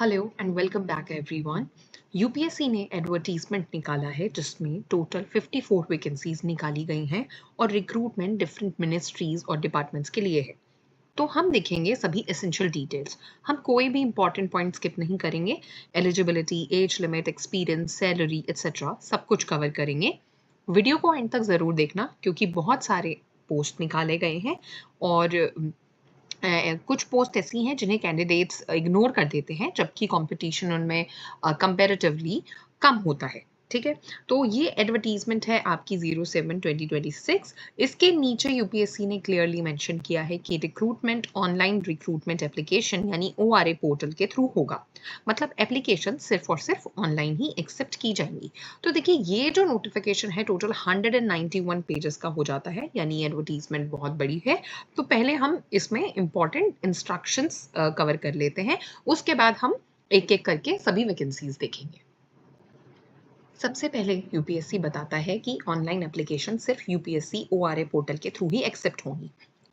Hello and welcome back everyone. UPSC ने advertisement निकाला है जिसमें टोटल 54 वैकेंसीज निकाली गई हैं और रिक्रूटमेंट डिफरेंट मिनिस्ट्रीज और डिपार्टमेंट्स के लिए है। तो हम देखेंगे सभी एसेंशियल डिटेल्स। हम कोई भी इंपॉर्टेंट पॉइंट स्किप नहीं करेंगे। Eligibility, age limit, experience, salary etcetera सब कुछ कवर करेंगे। वीडियो को एंड तक ज़रूर देखना क्योंकि बहुत सारे पोस्ट निकाले गए हैं और कुछ पोस्ट ऐसी हैं जिन्हें कैंडिडेट्स इग्नोर कर देते हैं जबकि कंपटीशन उनमें कंपैरेटिवली कम होता है। ठीक है, तो ये एडवर्टीजमेंट है आपकी 07/2026। इसके नीचे यूपीएससी ने क्लियरली मेंशन किया है कि रिक्रूटमेंट ऑनलाइन रिक्रूटमेंट एप्लीकेशन यानी ओआरए पोर्टल के थ्रू होगा। मतलब एप्लीकेशन सिर्फ और सिर्फ ऑनलाइन ही एक्सेप्ट की जाएंगी। तो देखिए, ये जो नोटिफिकेशन है टोटल 191 पेजेस का हो जाता है, यानी एडवर्टीजमेंट बहुत बड़ी है। तो पहले हम इसमें इंपॉर्टेंट इंस्ट्रक्शंस कवर कर लेते हैं, उसके बाद हम एक एक करके सभी वैकेंसीज देखेंगे। सबसे पहले यूपीएससी बताता है कि ऑनलाइन एप्लीकेशन सिर्फ यूपीएससी ओआरए पोर्टल के थ्रू ही एक्सेप्ट होंगी।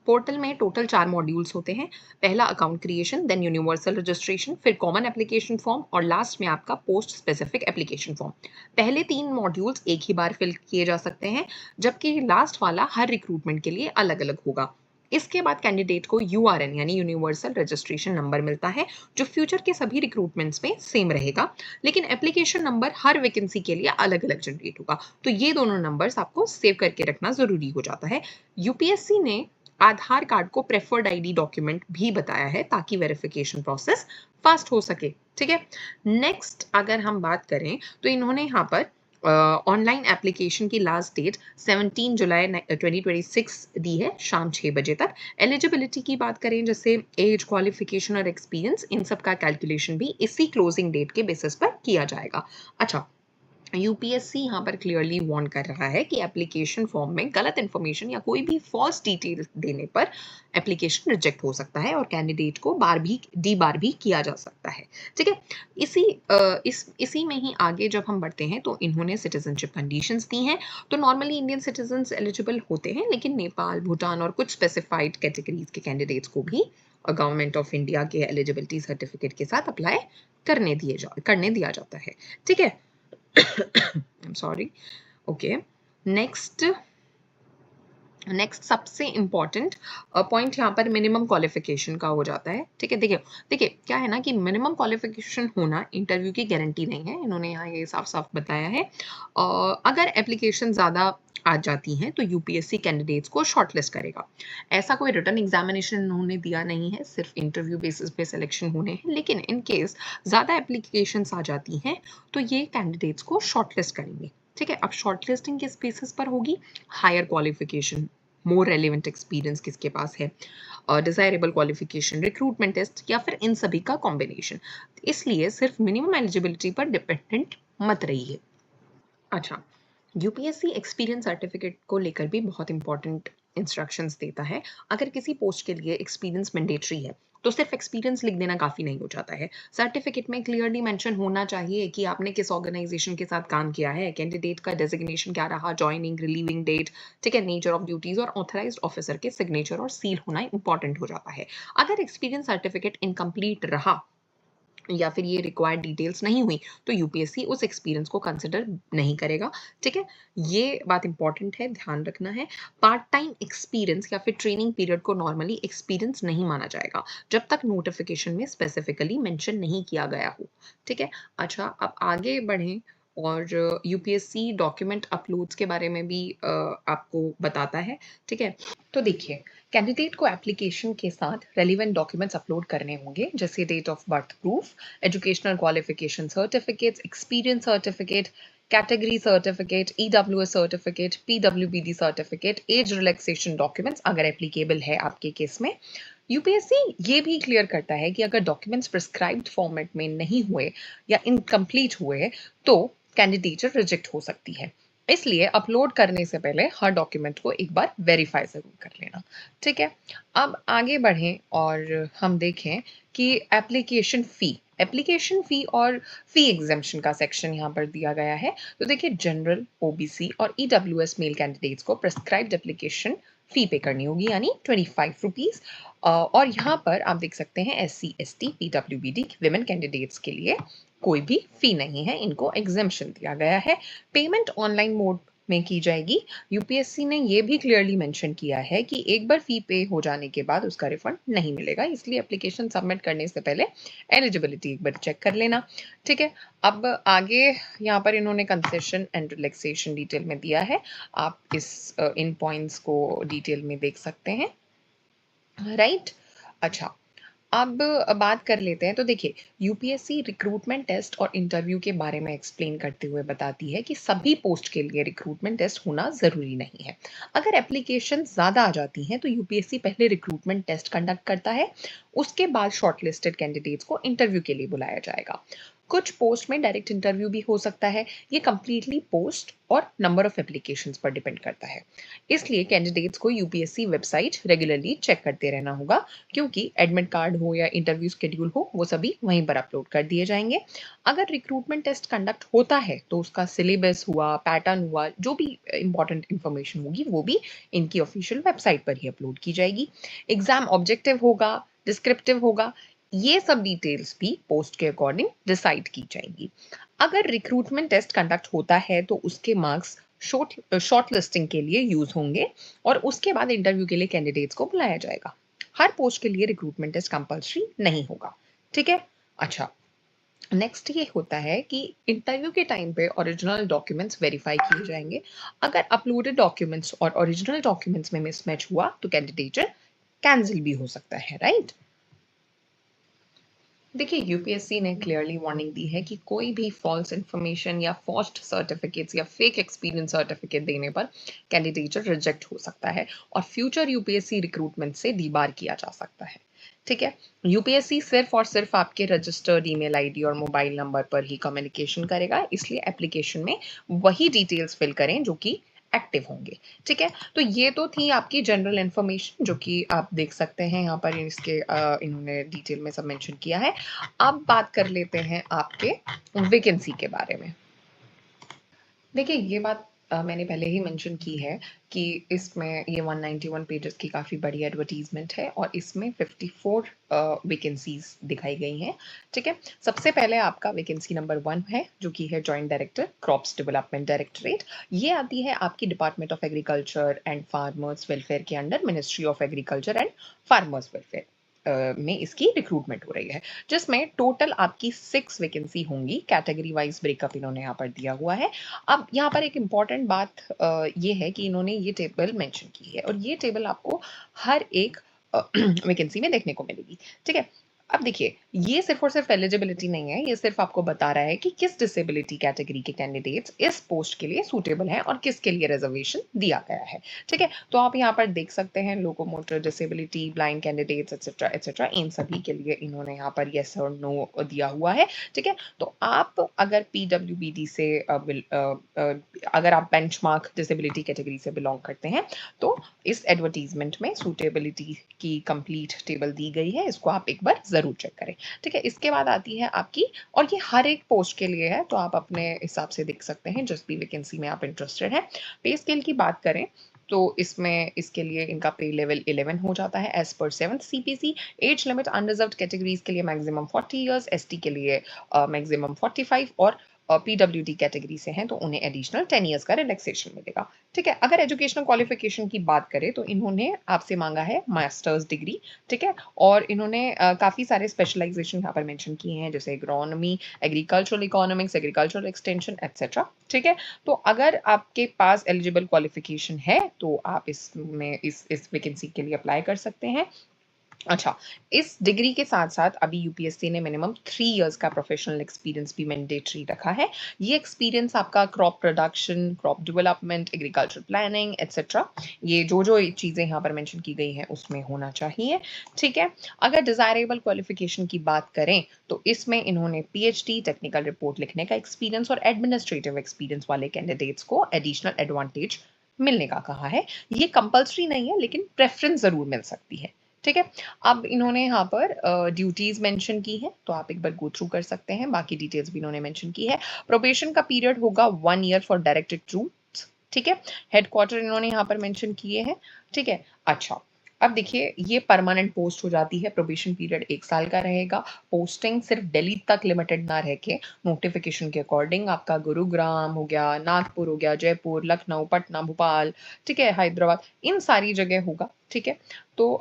पोर्टल में टोटल 4 मॉड्यूल्स होते हैं। पहला account creation, then universal registration, फिर कॉमन एप्लीकेशन फॉर्म और लास्ट में आपका पोस्ट स्पेसिफिक एप्लीकेशन फॉर्म। पहले 3 मॉड्यूल्स एक ही बार फिल किए जा सकते हैं, जबकि लास्ट वाला हर रिक्रूटमेंट के लिए अलग अलग होगा। इसके बाद कैंडिडेट को यूआरएन यानी यूनिवर्सल रजिस्ट्रेशन नंबर मिलता है, जो फ्यूचर के सभी रिक्रूटमेंट्स में सेम रहेगा, लेकिन एप्लीकेशन नंबर हर वैकेंसी के लिए अलग अलग जनरेट होगा। तो ये दोनों नंबर्स आपको सेव करके रखना जरूरी हो जाता है। यूपीएससी ने आधार कार्ड को प्रेफर्ड आईडी डॉक्यूमेंट भी बताया है ताकि वेरिफिकेशन प्रोसेस फास्ट हो सके। ठीक है, नेक्स्ट अगर हम बात करें तो इन्होंने यहाँ पर ऑनलाइन एप्लीकेशन की लास्ट डेट 17 जुलाई 2026 दी है, शाम 6 बजे तक। एलिजिबिलिटी की बात करें, जैसे एज, क्वालिफिकेशन और एक्सपीरियंस, इन सब का कैलकुलेशन भी इसी क्लोजिंग डेट के बेसिस पर किया जाएगा। अच्छा, यूपीएससी यहाँ पर क्लियरली वार्न कर रहा है कि एप्लीकेशन फॉर्म में गलत इन्फॉर्मेशन या कोई भी फॉल्स डिटेल देने पर एप्लीकेशन रिजेक्ट हो सकता है और कैंडिडेट को बार भी किया जा सकता है। ठीक है, इसी में ही आगे जब हम बढ़ते हैं तो इन्होंने सिटीजनशिप कंडीशंस दी हैं। तो नॉर्मली इंडियन सिटीजन्स एलिजिबल होते हैं, लेकिन नेपाल, भूटान और कुछ स्पेसिफाइड कैटेगरीज के कैंडिडेट्स को भी गवर्नमेंट ऑफ इंडिया के एलिजिबिलिटी सर्टिफिकेट के साथ अप्लाई करने दिया जाता है। ठीक है, I'm sorry. Okay. नेक्स्ट सबसे इंपॉर्टेंट पॉइंट यहाँ पर मिनिमम क्वालिफिकेशन का हो जाता है। ठीक है, देखिए क्या है ना कि मिनिमम क्वालिफिकेशन होना इंटरव्यू की गारंटी नहीं है। इन्होंने यहाँ ये साफ साफ बताया है। अगर एप्लीकेशन ज़्यादा आ जाती हैं तो यूपीएससी कैंडिडेट्स को शॉर्टलिस्ट करेगा। ऐसा कोई रिटर्न एग्जामिनेशन इन्होंने दिया नहीं है, सिर्फ इंटरव्यू बेसिस पे सिलेक्शन होने हैं। लेकिन इन केस ज़्यादा एप्लीकेशंस आ जाती हैं तो ये कैंडिडेट्स को शॉर्टलिस्ट करेंगे। ठीक है, अब शॉर्टलिस्टिंग किस बेसिस पर होगी? Higher qualification, more relevant experience किसके पास है, डिजायरेबल क्वालिफिकेशन, रिक्रूटमेंट टेस्ट या फिर इन सभी का कॉम्बिनेशन। इसलिए सिर्फ मिनिमम एलिजिबिलिटी पर डिपेंडेंट मत रहिए। अच्छा, यूपीएससी एक्सपीरियंस सर्टिफिकेट को लेकर भी बहुत इंपॉर्टेंट इंस्ट्रक्शंस देता है। अगर किसी पोस्ट के लिए एक्सपीरियंस मैंडेटरी है तो सिर्फ एक्सपीरियंस लिख देना काफ़ी नहीं हो जाता है। सर्टिफिकेट में क्लियरली मेंशन होना चाहिए कि आपने किस ऑर्गेनाइजेशन के साथ काम किया है, कैंडिडेट का डेजिग्नेशन क्या रहा, जॉइनिंग, रिलीविंग डेट, ठीक है, नेचर ऑफ ड्यूटीज और ऑथराइज्ड ऑफिसर के सिग्नेचर और सील होना इंपॉर्टेंट हो जाता है। अगर एक्सपीरियंस सर्टिफिकेट इनकम्प्लीट रहा या फिर ये रिक्वायर्ड डिटेल्स नहीं हुई तो यूपीएससी उस एक्सपीरियंस को कंसिडर नहीं करेगा। ठीक है, ये बात इंपॉर्टेंट है, ध्यान रखना है। पार्ट टाइम एक्सपीरियंस या फिर ट्रेनिंग पीरियड को नॉर्मली एक्सपीरियंस नहीं माना जाएगा जब तक नोटिफिकेशन में स्पेसिफिकली मेंशन नहीं किया गया हो। ठीक है, अच्छा अब आगे बढ़ें और यूपीएससी डॉक्यूमेंट अपलोड्स के बारे में भी आपको बताता है। ठीक है, तो देखिए, कैंडिडेट को एप्लीकेशन के साथ रेलिवेंट डॉक्यूमेंट्स अपलोड करने होंगे, जैसे date of birth proof, educational qualification certificates, experience certificate, category certificate, EWS certificate, पीडब्ल्यूबीडी सर्टिफिकेट, एज रिलैक्सेशन डॉक्यूमेंट्स अगर एप्लीकेबल है आपके केस में। यूपीएससी ये भी क्लियर करता है कि अगर डॉक्यूमेंट्स प्रिस्क्राइब्ड फॉर्मेट में नहीं हुए या इनकम्प्लीट हुए तो कैंडिडेचर रिजेक्ट हो सकती है। इसलिए अपलोड करने से पहले हर डॉक्यूमेंट को एक बार वेरीफाई जरूर कर लेना। ठीक है, अब आगे बढ़ें और हम देखें कि एप्लीकेशन फी और फी एग्जेम्पशन का सेक्शन यहाँ पर दिया गया है। तो देखिए, जनरल, ओबीसी और ईडब्ल्यूएस मेल कैंडिडेट्स को प्रिस्क्राइब्ड एप्लीकेशन फी पे करनी होगी, यानी 25 रुपीज़। और यहाँ पर आप देख सकते हैं SC ST PWBD women candidates के लिए कोई भी फी नहीं है, इनको एग्जेम्पशन दिया गया है। पेमेंट ऑनलाइन मोड में की जाएगी। यूपीएससी ने ये भी क्लियरली मेंशन किया है कि एक बार फी पे हो जाने के बाद उसका रिफंड नहीं मिलेगा, इसलिए एप्लीकेशन सबमिट करने से पहले एलिजिबिलिटी एक बार चेक कर लेना। ठीक है, अब आगे यहाँ पर इन्होंने कंसेशन एंड रिलैक्सेशन डिटेल में दिया है, आप इन पॉइंट्स को डिटेल में देख सकते हैं, राइट। अच्छा, अब बात कर लेते हैं। तो देखिए, यूपीएससी रिक्रूटमेंट टेस्ट और इंटरव्यू के बारे में एक्सप्लेन करते हुए बताती है कि सभी पोस्ट के लिए रिक्रूटमेंट टेस्ट होना ज़रूरी नहीं है। अगर एप्लीकेशन ज़्यादा आ जाती हैं तो यूपीएससी पहले रिक्रूटमेंट टेस्ट कंडक्ट करता है, उसके बाद शॉर्टलिस्टेड कैंडिडेट्स को इंटरव्यू के लिए बुलाया जाएगा। कुछ पोस्ट में डायरेक्ट इंटरव्यू भी हो सकता है, ये कंप्लीटली पोस्ट और नंबर ऑफ एप्लीकेशंस पर डिपेंड करता है। इसलिए कैंडिडेट्स को यूपीएससी वेबसाइट रेगुलरली चेक करते रहना होगा, क्योंकि एडमिट कार्ड हो या इंटरव्यू शेड्यूल हो, वो सभी वहीं पर अपलोड कर दिए जाएंगे। अगर रिक्रूटमेंट टेस्ट कंडक्ट होता है तो उसका सिलेबस हुआ, पैटर्न हुआ, जो भी इंपॉर्टेंट इंफॉर्मेशन होगी वो भी इनकी ऑफिशियल वेबसाइट पर ही अपलोड की जाएगी। एग्जाम ऑब्जेक्टिव होगा, डिस्क्रिप्टिव होगा, ये सब डिटेल्स भी पोस्ट के अकॉर्डिंग डिसाइड की जाएंगी। अगर रिक्रूटमेंट टेस्ट कंडक्ट होता है तो उसके मार्क्स शॉर्ट लिस्टिंग के लिए यूज होंगे और उसके बाद इंटरव्यू के लिए कैंडिडेट्स को बुलाया जाएगा। हर पोस्ट के लिए रिक्रूटमेंट टेस्ट कंपलसरी नहीं होगा। ठीक है। अच्छा, नेक्स्ट ये होता है कि इंटरव्यू के टाइम पे ओरिजिनल डॉक्यूमेंट्स वेरीफाई किए जाएंगे। अगर अपलोडेड डॉक्यूमेंट्स और ओरिजिनल डॉक्यूमेंट्स में मिसमैच हुआ तो कैंडिडेट कैंसिल भी हो सकता है, राइट। देखिए, यूपीएससी ने क्लियरली वार्निंग दी है कि कोई भी फॉल्स इन्फॉर्मेशन या फॉर्ज्ड सर्टिफिकेट्स या फेक एक्सपीरियंस सर्टिफिकेट देने पर कैंडिडेट रिजेक्ट हो सकता है और फ्यूचर यूपीएससी रिक्रूटमेंट से डीबार किया जा सकता है। ठीक है, यूपीएससी सिर्फ और सिर्फ आपके रजिस्टर्ड ईमेल आईडी और मोबाइल नंबर पर ही कम्युनिकेशन करेगा, इसलिए एप्लीकेशन में वही डिटेल्स फिल करें जो कि एक्टिव होंगे। ठीक है, तो ये तो थी आपकी जनरल इन्फॉर्मेशन जो कि आप देख सकते हैं यहाँ पर इसके इन्होंने डिटेल में सब मेंशन किया है। अब बात कर लेते हैं आपके वैकेंसी के बारे में। देखिए, ये बात मैंने पहले ही मेंशन की है कि इसमें ये 191 पेजेस की काफ़ी बड़ी एडवर्टीजमेंट है और इसमें 54 वैकेंसीज दिखाई गई हैं। ठीक है, सबसे पहले आपका वैकेंसी नंबर 1 है जो कि है joint director crops development directorate. ये आती है आपकी department of agriculture and farmers welfare के under, ministry of agriculture and farmers welfare में इसकी रिक्रूटमेंट हो रही है, जिसमें टोटल आपकी 6 वैकेंसी होंगी। कैटेगरी वाइज ब्रेकअप इन्होंने यहाँ पर दिया हुआ है। अब यहाँ पर एक इम्पॉर्टेंट बात ये है कि इन्होंने ये टेबल मेंशन की है और ये टेबल आपको हर एक वैकेंसी में देखने को मिलेगी। ठीक है, अब देखिए, ये सिर्फ और सिर्फ एलिजिबिलिटी नहीं है, ये सिर्फ आपको बता रहा है कि किस डिसेबिलिटी कैटेगरी के कैंडिडेट्स इस पोस्ट के लिए सूटेबल हैं और किसके लिए रिजर्वेशन दिया गया है। ठीक है, तो आप यहाँ पर देख सकते हैं locomotor disability, blind candidates etcetera etcetera, इन सभी के लिए इन्होंने यहाँ पर येस और नो दिया हुआ है। ठीक है, तो आप अगर पीडब्ल्यूबीडी से अगर आप बेंचमार्क डिसेबिलिटी कैटेगरी से बिलोंग करते हैं तो इस एडवर्टीजमेंट में सूटेबिलिटी की कंप्लीट टेबल दी गई है, इसको आप एक बार जरूर चेक करें। ठीक है, इसके बाद आती है आपकी, और ये हर एक पोस्ट के लिए है तो आप अपने हिसाब से देख सकते हैं जिस भी वैकेंसी में आप इंटरेस्टेड हैं। पे स्केल की बात करें तो इसमें इसके लिए इनका पे लेवल 11 हो जाता है एज पर 7th CPC. Age limit unreserved categories के लिए मैक्सिमम 40 इयर्स, एसटी के लिए मैक्सिमम 45 और पीडब्ल्यूडी कैटेगरी से हैं तो उन्हें एडिशनल 10 इयर्स का रिलैक्सेशन मिलेगा। ठीक है, अगर एजुकेशनल क्वालिफिकेशन की बात करें तो इन्होंने आपसे मांगा है मास्टर्स डिग्री। ठीक है, और इन्होंने काफ़ी सारे स्पेशलाइजेशन यहाँ पर मेंशन किए हैं, जैसे agronomy, agricultural economics, agricultural extension etcetera. ठीक है, तो अगर आपके पास एलिजिबल क्वालिफिकेशन है तो आप इसमें इस वैकेंसी के लिए अप्लाई कर सकते हैं। अच्छा, इस डिग्री के साथ साथ अभी यूपीएससी ने मिनिमम 3 इयर्स का प्रोफेशनल एक्सपीरियंस भी मैंडेटरी रखा है। ये एक्सपीरियंस आपका crop production, crop development, agriculture planning etcetera, ये जो जो चीज़ें यहाँ पर मेंशन की गई हैं उसमें होना चाहिए। ठीक है, अगर डिजायरेबल क्वालिफिकेशन की बात करें तो इसमें इन्होंने पीएचडी, टेक्निकल रिपोर्ट लिखने का एक्सपीरियंस और एडमिनिस्ट्रेटिव एक्सपीरियंस वाले कैंडिडेट्स को एडिशनल एडवांटेज मिलने का कहा है। ये कंपल्सरी नहीं है लेकिन प्रेफरेंस जरूर मिल सकती है। ठीक है, अब इन्होंने यहाँ पर ड्यूटीज मेंशन की है तो आप एक बार गो थ्रू कर सकते हैं, बाकी डिटेल्स भी इन्होंने मेंशन की है। प्रोबेशन का पीरियड होगा 1 ईयर फॉर डायरेक्ट रिक्रूट ठीक है, हेडक्वार्टर इन्होंने यहाँ पर मेंशन किए हैं। ठीक है, अच्छा अब देखिए ये परमानेंट पोस्ट हो जाती है, प्रोबेशन पीरियड 1 साल का रहेगा। पोस्टिंग सिर्फ दिल्ली तक लिमिटेड ना रह के नोटिफिकेशन के अकॉर्डिंग आपका गुरुग्राम हो गया, नागपुर हो गया, जयपुर, लखनऊ, पटना, भोपाल, ठीक है, हैदराबाद, इन सारी जगह होगा। ठीक है, तो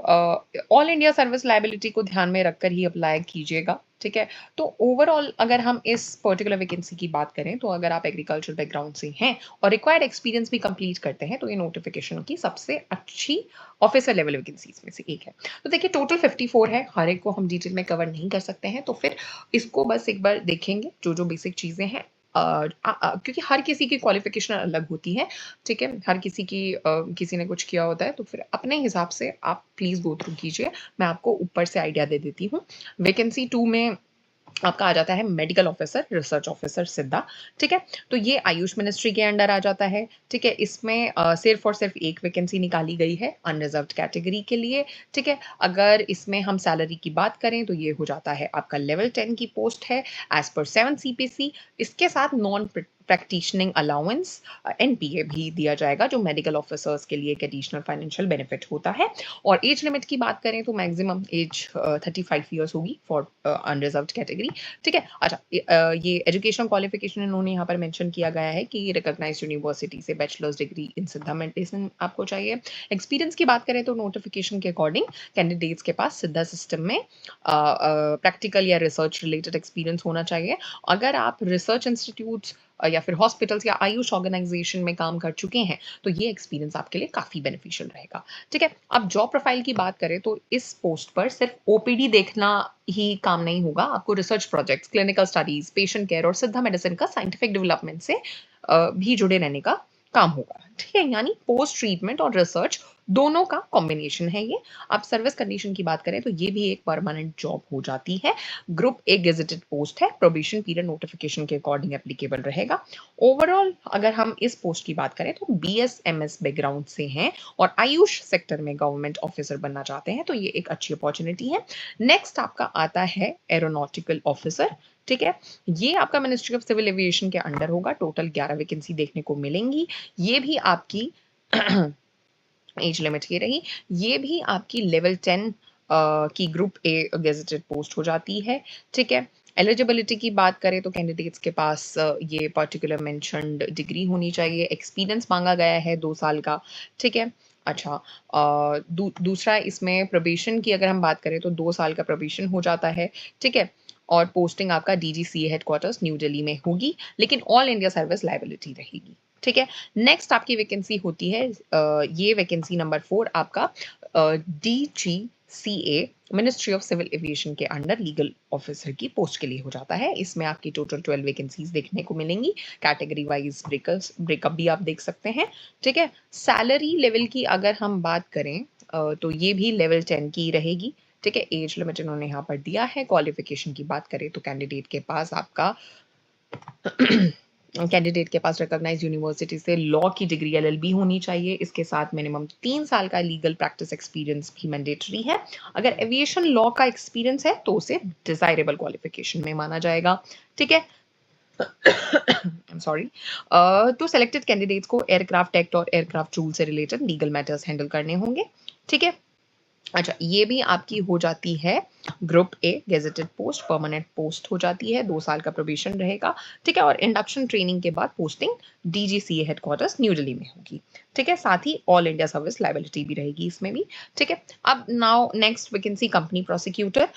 ऑल इंडिया सर्विस लायबिलिटी को ध्यान में रखकर ही अप्लाई कीजिएगा। ठीक है, तो ओवरऑल अगर हम इस पर्टिकुलर वैकेंसी की बात करें तो अगर आप एग्रीकल्चर बैकग्राउंड से हैं और रिक्वायर्ड एक्सपीरियंस भी कंप्लीट करते हैं तो ये नोटिफिकेशन की सबसे अच्छी ऑफिसर लेवल वैकेंसीज में से एक है। तो देखिए टोटल 54 है, हर एक को हम डिटेल में कवर नहीं कर सकते हैं, तो फिर इसको बस एक बार देखेंगे जो जो बेसिक चीज़ें हैं, क्योंकि हर किसी की क्वालिफिकेशन अलग होती है। ठीक है, हर किसी की किसी ने कुछ किया होता है, तो फिर अपने हिसाब से आप प्लीज़ गो थ्रू कीजिए। मैं आपको ऊपर से आइडिया दे देती हूँ। वैकेंसी 2 में आपका आ जाता है मेडिकल ऑफिसर, रिसर्च ऑफिसर सिद्धा। ठीक है, तो ये आयुष मिनिस्ट्री के अंडर आ जाता है। ठीक है, इसमें सिर्फ और सिर्फ एक वैकेंसी निकाली गई है अनरिजर्व्ड कैटेगरी के लिए। ठीक है, अगर इसमें हम सैलरी की बात करें तो ये हो जाता है आपका लेवल 10 की पोस्ट है एज पर 7 CPC। इसके साथ नॉन प्रैक्टिशनिंग अलाउंस NPA भी दिया जाएगा जो मेडिकल ऑफिसर्स के लिए एक एडिशनल फाइनेंशियल बेनिफिट होता है। और एज लिमिट की बात करें तो मैक्सिमम एज 35 ईयर्स होगी फॉर अनरिजर्व्ड कैटेगरी। ठीक है, अच्छा ये एजुकेशनल क्वालिफिकेशन इन्होंने यहाँ पर मेंशन किया गया है कि रिकॉग्नाइज्ड यूनिवर्सिटी से बैचलर्स डिग्री इन सिद्धा मेडिसिन आपको चाहिए। एक्सपीरियंस की बात करें तो नोटिफिकेशन के अकॉर्डिंग कैंडिडेट्स के पास सिद्धा सिस्टम में प्रैक्टिकल या रिसर्च रिलेटेड एक्सपीरियंस होना चाहिए। अगर आप रिसर्च इंस्टीट्यूट्स या फिर हॉस्पिटल्स या आयुष ऑर्गेनाइजेशन में काम कर चुके हैं तो ये एक्सपीरियंस आपके लिए काफ़ी बेनिफिशियल रहेगा। ठीक है, अब जॉब प्रोफाइल की बात करें तो इस पोस्ट पर सिर्फ OPD देखना ही काम नहीं होगा, आपको research projects, clinical studies, patient care और सिद्धा मेडिसिन का साइंटिफिक डेवलपमेंट से भी जुड़े रहने का काम होगा। ठीक है, यानी पोस्ट ट्रीटमेंट और रिसर्च दोनों का कॉम्बिनेशन है ये। अब सर्विस कंडीशन की बात करें तो ये भी एक परमानेंट जॉब हो जाती है। ग्रुप ए गेजेटेड पोस्ट है, प्रोबेशन पीरियड नोटिफिकेशन के अकॉर्डिंग एप्लीकेबल रहेगा। ओवरऑल अगर हम इस पोस्ट की बात करें तो BSMS बैकग्राउंड से हैं और आयुष सेक्टर में गवर्नमेंट ऑफिसर बनना चाहते हैं तो ये एक अच्छी अपॉर्चुनिटी है। नेक्स्ट आपका आता है एरोनॉटिकल ऑफिसर। ठीक है, ये आपका मिनिस्ट्री ऑफ सिविल एविएशन के अंडर होगा। टोटल 11 वैकेंसी देखने को मिलेंगी। ये भी आपकी एज लिमिट ये रही, ये भी आपकी लेवल 10 की ग्रुप ए गेजेटेड पोस्ट हो जाती है। ठीक है, एलिजिबिलिटी की बात करें तो कैंडिडेट्स के पास ये पर्टिकुलर मेंशन्ड डिग्री होनी चाहिए। एक्सपीरियंस मांगा गया है 2 साल का। ठीक है, अच्छा दूसरा इसमें प्रोबेशन की अगर हम बात करें तो 2 साल का प्रोबेशन हो जाता है। ठीक है, और पोस्टिंग आपका DGCA हेडक्वार्टर्स न्यू दिल्ली में होगी, लेकिन ऑल इंडिया सर्विस लायबिलिटी रहेगी। ठीक है, नेक्स्ट आपकी वैकेंसी होती है ये वैकेंसी नंबर 4 आपका DGCA ministry of civil aviation के अंडर लीगल ऑफिसर की पोस्ट के लिए हो जाता है। इसमें आपकी टोटल 12 वैकेंसीज देखने को मिलेंगी। कैटेगरी वाइज ब्रेकअप भी आप देख सकते हैं। ठीक है, सैलरी लेवल की अगर हम बात करें तो ये भी लेवल 10 की रहेगी। ठीक है, एज लिमिट इन्होंने यहाँ पर दिया है। क्वालिफिकेशन की बात करें तो कैंडिडेट के पास आपका कैंडिडेट के पास रिकॉग्नाइज्ड यूनिवर्सिटी से लॉ की डिग्री LLB होनी चाहिए। इसके साथ मिनिमम 3 साल का लीगल प्रैक्टिस एक्सपीरियंस भी मैंडेटरी है। अगर एविएशन लॉ का एक्सपीरियंस है तो उसे डिजायरेबल क्वालिफिकेशन में माना जाएगा। ठीक है, सॉरी, तो सेलेक्टेड कैंडिडेट्स को एयरक्राफ्ट एक्ट और एयरक्राफ्ट रूल से रिलेटेड लीगल मैटर्स हैंडल करने होंगे। ठीक है, अच्छा ये भी आपकी हो जाती है group A gazetted post, permanent post हो जाती है। 2 साल का प्रोबेशन रहेगा। ठीक है, और इंडक्शन ट्रेनिंग के बाद posting DGCA headquarters new Delhi में होगी। ठीक है, साथ ही ऑल इंडिया सर्विस लायबिलिटी भी रहेगी इसमें भी। ठीक है, अब now next vacancy company prosecutor.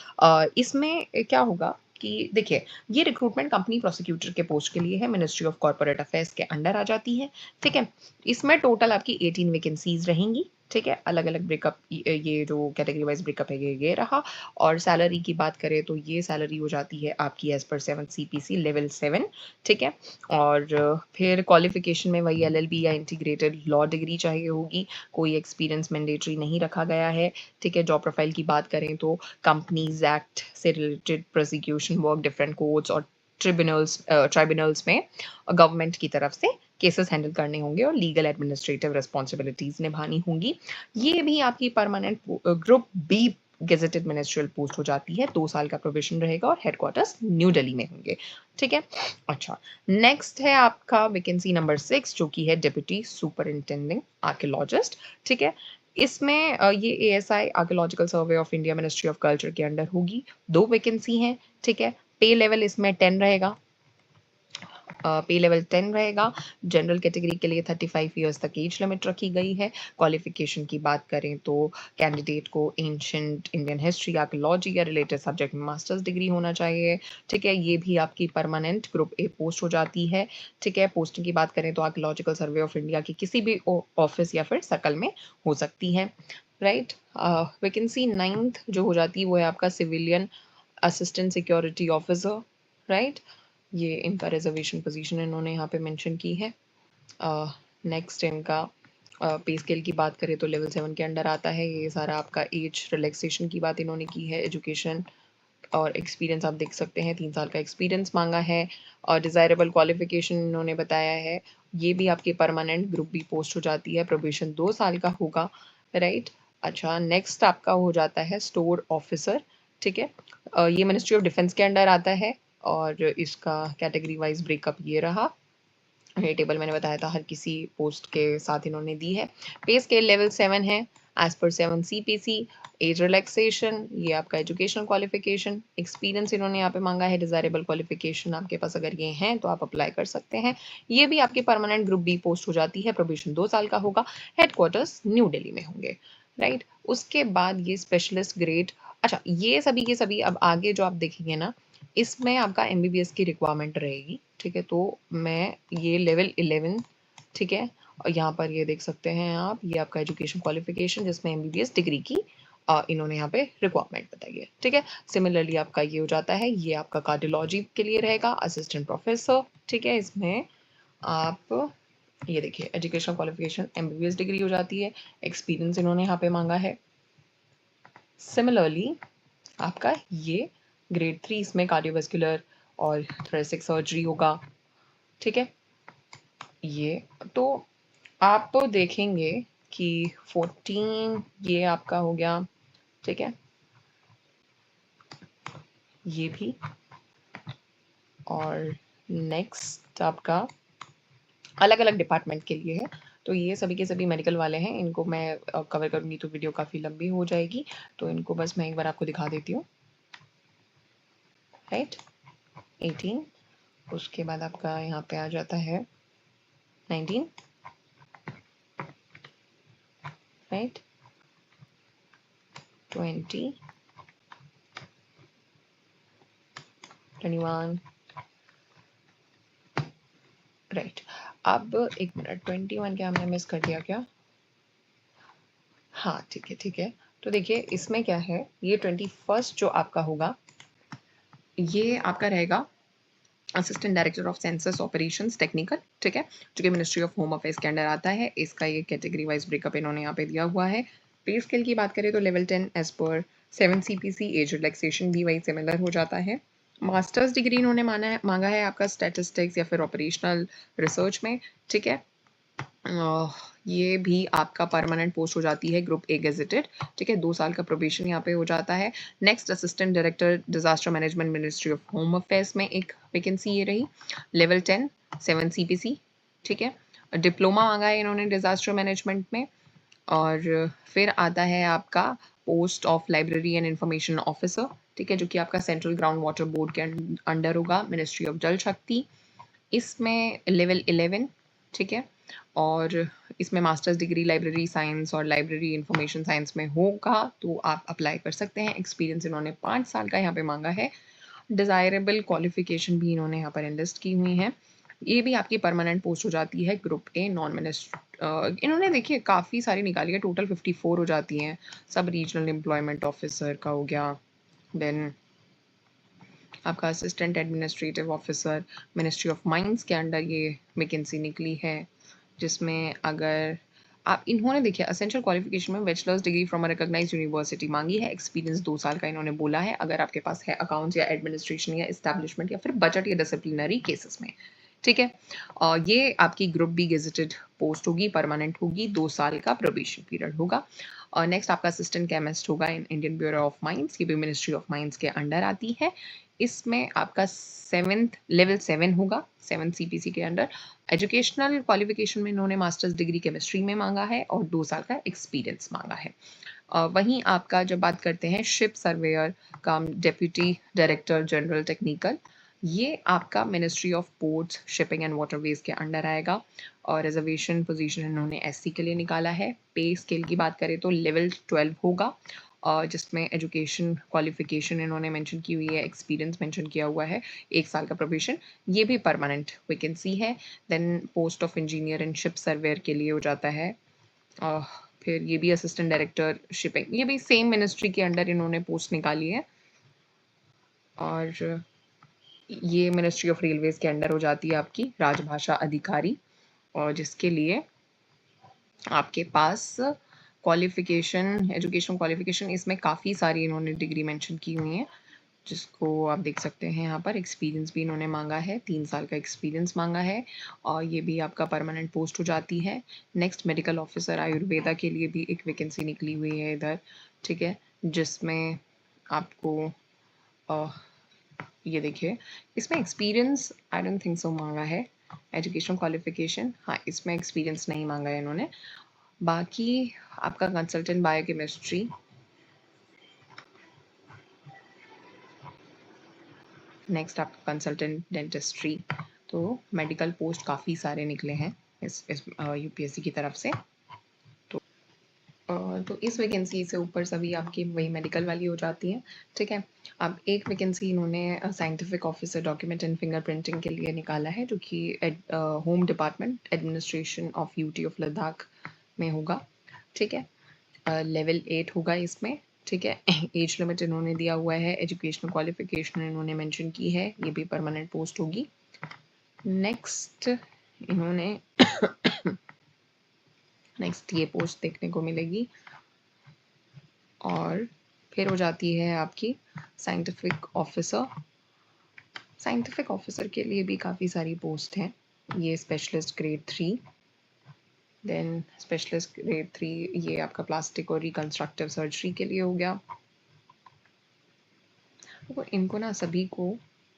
इसमें क्या होगा कि देखिए ये रिक्रूटमेंट कंपनी प्रोसिक्यूटर के पोस्ट के लिए है, मिनिस्ट्री ऑफ कॉर्पोरेट अफेयर्स के अंडर आ जाती है। ठीक है, इसमें टोटल आपकी 18 वैकेंसीज रहेंगी। ठीक है, अलग अलग ब्रेकअप, ये जो कैटेगरी वाइज ब्रेकअप है ये रहा। और सैलरी की बात करें तो ये सैलरी हो जाती है आपकी एज पर 7 CPC लेवल 7। ठीक है, और फिर क्वालिफिकेशन में वही LLB या इंटीग्रेटेड लॉ डिग्री चाहिए होगी। कोई एक्सपीरियंस मैंडेटरी नहीं रखा गया है। ठीक है, जॉब प्रोफाइल की बात करें तो कंपनीज एक्ट से related prosecution work, different courts और ट्रिब्यूनल्स में गवर्नमेंट की तरफ से केसेस हैंडल करने होंगे और लीगल एडमिनिस्ट्रेटिव रिस्पॉन्सिबिलिटीज निभानी होंगी। ये भी आपकी permanent group B gazetted ministerial post हो जाती है, 2 साल का प्रोबेशन रहेगा और हेडक्वार्टर्स न्यू दिल्ली में होंगे। ठीक है। अच्छा, नेक्स्ट है आपका वैकेंसी नंबर 6 जो कि है डिप्टी सुपरिंटेंडिंग आर्कियोलॉजिस्ट। ठीक है। इसमें ये ASI archaeological survey of India ministry of culture के अंडर होगी। 2 वैकेंसी हैं। ठीक है। पे लेवल इसमें 10 रहेगा। पे लेवल 10 रहेगा। जनरल कैटेगरी के लिए 35 ईयर्स तक एज लिमिट रखी गई है। क्वालिफिकेशन की बात करें तो कैंडिडेट को एंशिएंट इंडियन हिस्ट्री, आर्कियोलॉजी या रिलेटेड सब्जेक्ट में मास्टर्स डिग्री होना चाहिए। ठीक है। ये भी आपकी परमानेंट ग्रुप ए पोस्ट हो जाती है। ठीक है। पोस्टिंग की बात करें तो आर्कियोलॉजिकल सर्वे ऑफ इंडिया की किसी भी ऑफिस या फिर सर्कल में हो सकती है। राइट। वैकेंसी 9th जो हो जाती है वो है आपका civilian assistant security officer. Right. ये इनका रिजर्वेशन पोजीशन इन्होंने यहाँ पे मेंशन की है। नेक्स्ट इनका पे स्केल की बात करें तो लेवल 7 के अंडर आता है। ये सारा आपका एज रिलैक्सेशन की बात इन्होंने की है। एजुकेशन और एक्सपीरियंस आप देख सकते हैं, 3 साल का एक्सपीरियंस मांगा है और डिज़ायरेबल क्वालिफिकेशन इन्होंने बताया है। ये भी आपकी परमानेंट ग्रुप बी पोस्ट हो जाती है। प्रोबेशन 2 साल का होगा। राइट। अच्छा, नेक्स्ट आपका हो जाता है स्टोर ऑफिसर। ठीक है। ये मिनिस्ट्री ऑफ डिफेंस के अंडर आता है और इसका कैटेगरी वाइज ब्रेकअप ये रहा। ये टेबल मैंने बताया था हर किसी पोस्ट के साथ इन्होंने दी है। पे स्केल लेवल 7 है एज पर 7 CPC। एज रिलैक्सेशन, ये आपका एजुकेशन क्वालिफिकेशन, एक्सपीरियंस इन्होंने यहाँ पे मांगा है। डिजायरेबल क्वालिफिकेशन आपके पास अगर ये हैं तो आप अप्लाई कर सकते हैं। ये भी आपकी परमानेंट ग्रुप बी पोस्ट हो जाती है। प्रोबेशन 2 साल का होगा। हेडक्वार्टर्स न्यू दिल्ली में होंगे। राइट। उसके बाद ये स्पेशलिस्ट ग्रेड। अच्छा, ये सभी के सभी अब आगे जो आप देखेंगे ना, इसमें आपका MBBS की रिक्वायरमेंट रहेगी। ठीक है। तो मैं ये लेवल 11, ठीक है, और यहाँ पर ये देख सकते हैं आप, ये आपका एजुकेशन क्वालिफिकेशन जिसमें MBBS डिग्री की इन्होंने यहाँ पे रिक्वायरमेंट बताई है। ठीक है। सिमिलरली आपका ये हो जाता है, ये आपका कार्डियोलॉजी के लिए रहेगा असिस्टेंट प्रोफेसर। ठीक है। इसमें आप ये देखिए एजुकेशन क्वालिफिकेशन MBBS डिग्री हो जाती है। एक्सपीरियंस इन्होंने यहाँ पे मांगा है। सिमिलरली आपका ये ग्रेड 3 इसमें कार्डियोवास्कुलर और थोरेसिक सर्जरी होगा। ठीक है। ये तो आप देखेंगे कि 14 ये आपका हो गया। ठीक है। ये भी, और नेक्स्ट आपका अलग अलग डिपार्टमेंट के लिए है। तो ये सभी के सभी मेडिकल वाले हैं। इनको मैं कवर करूंगी तो वीडियो काफ़ी लंबी हो जाएगी, तो इनको बस मैं एक बार आपको दिखा देती हूँ। राइट। 18, उसके बाद आपका यहाँ पे आ जाता है 19, राइट, 20, 21, राइट। अब एक मिनट, 21 क्या हमने मिस कर दिया क्या? हाँ ठीक है, ठीक है। तो देखिए इसमें क्या है, ये 21 जो आपका होगा ये आपका रहेगा assistant director of census operations technical. ठीक है। जो कि मिनिस्ट्री ऑफ होम अफेयर्स के अंडर आता है। इसका ये कैटेगरी वाइज ब्रेकअप इन्होंने यहाँ पे दिया हुआ है। पे स्केल की बात करें तो level 10 as per 7 CPC। Age relaxation भी वही सिमिलर हो जाता है। मास्टर्स डिग्री इन्होंने मांगा है आपका स्टैटिस्टिक्स या फिर ऑपरेशनल रिसर्च में। ठीक है। ये भी आपका परमानेंट पोस्ट हो जाती है, ग्रुप ए गेजेटेड। ठीक है। 2 साल का प्रोबेशन यहाँ पे हो जाता है। Next assistant director disaster management ministry of home affairs में एक वैकेंसी ये रही। Level 10 7 CPC। ठीक है। डिप्लोमा मांगा है इन्होंने डिजास्टर मैनेजमेंट में। और फिर आता है आपका post of library and information officer. ठीक है। जो कि आपका सेंट्रल ग्राउंड वाटर बोर्ड के अंडर होगा, मिनिस्ट्री ऑफ जल शक्ति। इसमें लेवल 11। ठीक है। और इसमें मास्टर्स डिग्री लाइब्रेरी साइंस और लाइब्रेरी इंफॉर्मेशन साइंस में होगा तो आप अप्लाई कर सकते हैं। एक्सपीरियंस इन्होंने 5 साल का यहाँ पे मांगा है। डिज़ायरेबल क्वालिफिकेशन भी इन्होंने यहाँ पर एनलिस्ट की हुई है। ये भी आपकी परमानेंट पोस्ट हो जाती है, ग्रुप ए नॉन मिनिस्टर। इन्होंने देखिए काफ़ी सारी निकाली है, टोटल 54 हो जाती हैं। सब रीजनल एम्प्लॉयमेंट ऑफिसर का हो गया, देन आपका assistant administrative officer ministry of mines के अंडर ये वैकेंसी निकली है, जिसमें अगर आप इन्होंने देखिए असेंशियल क्वालिफिकेशन में bachelors degree from a recognised university मांगी है। एक्सपीरियंस 2 साल का इन्होंने बोला है। अगर आपके पास है अकाउंट्स या एडमिनिस्ट्रेशन या एस्टैब्लिशमेंट या फिर बजट या डिसिप्लिनरी केसेस में, ठीक है। ये आपकी ग्रुप बी गेजेटेड पोस्ट होगी, परमानेंट होगी, 2 साल का प्रोबेशन पीरियड होगा। नेक्स्ट आपका असिस्टेंट केमिस्ट होगा in Indian bureau of mines, ये भी मिनिस्ट्री ऑफ माइंस के अंडर आती है। इसमें आपका 7th लेवल 7 होगा, 7 सीपीसी के अंडर। एजुकेशनल क्वालिफिकेशन में इन्होंने मास्टर्स डिग्री केमिस्ट्री में मांगा है और 2 साल का एक्सपीरियंस मांगा है। वहीं आपका जब बात करते हैं शिप सर्वेयर कम डिप्यूटी डायरेक्टर जनरल टेक्निकल, ये आपका ministry of ports shipping and waterways के अंडर आएगा और रिजर्वेशन पोजीशन इन्होंने एससी के लिए निकाला है। पे स्केल की बात करें तो लेवल 12 होगा और जिसमें एजुकेशन क्वालिफिकेशन इन्होंने मेंशन की हुई है, एक्सपीरियंस मेंशन किया हुआ है, 1 साल का प्रोबेशन। ये भी परमानेंट वैकेंसी है। Then post of engineer and ship surveyor के लिए हो जाता है। फिर ये भी असिस्टेंट डायरेक्टर शिपिंग, ये भी सेम मिनिस्ट्री के अंडर इन्होंने पोस्ट निकाली है और ये मिनिस्ट्री ऑफ रेलवेज के अंडर हो जाती है आपकी राजभाषा अधिकारी और जिसके लिए आपके पास क्वालिफिकेशन एजुकेशन क्वालिफिकेशन इसमें काफ़ी सारी इन्होंने डिग्री मेंशन की हुई है, जिसको आप देख सकते हैं यहाँ पर। एक्सपीरियंस भी इन्होंने मांगा है, 3 साल का एक्सपीरियंस मांगा है और ये भी आपका परमानेंट पोस्ट हो जाती है। नेक्स्ट मेडिकल ऑफिसर आयुर्वेदा के लिए भी एक वैकेंसी निकली हुई है इधर, ठीक है, जिसमें आपको ये देखिए इसमें experience I don't think so मांगा है। एजुकेशन क्वालिफिकेशन, हाँ इसमें एक्सपीरियंस नहीं मांगा है इन्होंने। बाकी आपका कंसल्टेंट बायोकेमिस्ट्री, नेक्स्ट आपका कंसल्टेंट डेंटिस्ट्री, तो मेडिकल पोस्ट काफ़ी सारे निकले हैं इस यूपीएससी की तरफ से। तो इस वैकेंसी से ऊपर सभी आपकी वही मेडिकल वाली हो जाती हैं, ठीक है। अब एक वैकेंसी इन्होंने scientific officer document and fingerprinting के लिए निकाला है, जो कि home department administration of UT of Ladakh में होगा, ठीक है। लेवल 8 होगा इसमें, ठीक है। एज लिमिट इन्होंने दिया हुआ है, एजुकेशनल क्वालिफिकेशन इन्होंने मेंशन की है, ये भी परमानेंट पोस्ट होगी। नेक्स्ट इन्होंने नेक्स्ट ये पोस्ट देखने को मिलेगी और फिर हो जाती है आपकी साइंटिफिक ऑफिसर। साइंटिफिक ऑफिसर के लिए भी काफ़ी सारी पोस्ट हैं। ये specialist grade 3, then specialist grade 3 ये आपका प्लास्टिक और रिकंस्ट्रक्टिव सर्जरी के लिए हो गया। तो इनको ना सभी को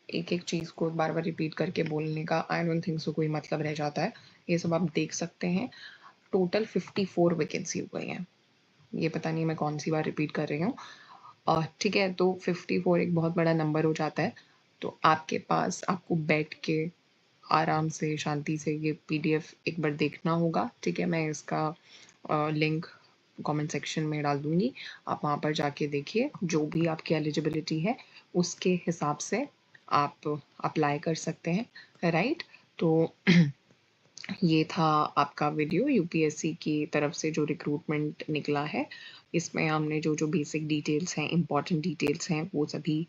एक एक चीज़ को बार बार रिपीट करके बोलने का आई डोंट थिंक सो कोई मतलब रह जाता है। ये सब आप देख सकते हैं। टोटल 54 वैकेंसी हो गई हैं। ये पता नहीं मैं कौन सी बार रिपीट कर रही हूँ, ठीक है। तो 54 एक बहुत बड़ा नंबर हो जाता है। तो आपके पास आपको बैठ के आराम से शांति से ये पीडीएफ एक बार देखना होगा, ठीक है। मैं इसका लिंक कमेंट सेक्शन में डाल दूंगी, आप वहाँ पर जाके देखिए। जो भी आपकी एलिजिबिलिटी है उसके हिसाब से आप अप्लाई कर सकते हैं, राइट। तो ये था आपका वीडियो यूपीएससी की तरफ से जो रिक्रूटमेंट निकला है। इसमें हमने जो जो बेसिक डिटेल्स हैं, इम्पॉर्टेंट डिटेल्स हैं, वो सभी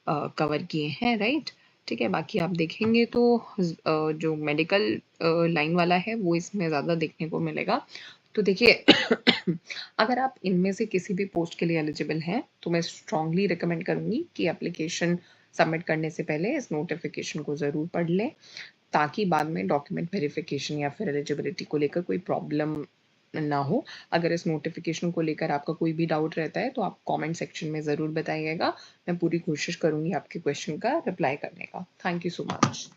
कवर किए हैं, राइट, ठीक है। बाकी आप देखेंगे तो जो मेडिकल लाइन वाला है वो इसमें ज़्यादा देखने को मिलेगा। तो देखिए अगर आप इनमें से किसी भी पोस्ट के लिए एलिजिबल हैं तो मैं स्ट्रांगली रिकमेंड करूँगी कि एप्लीकेशन सबमिट करने से पहले इस नोटिफिकेशन को ज़रूर पढ़ लें, ताकि बाद में डॉक्यूमेंट वेरिफिकेशन या फिर एलिजिबिलिटी को लेकर कोई प्रॉब्लम ना हो। अगर इस नोटिफिकेशन को लेकर आपका कोई भी डाउट रहता है तो आप कमेंट सेक्शन में ज़रूर बताइएगा। मैं पूरी कोशिश करूँगी आपके क्वेश्चन का रिप्लाई करने का। Thank you so much.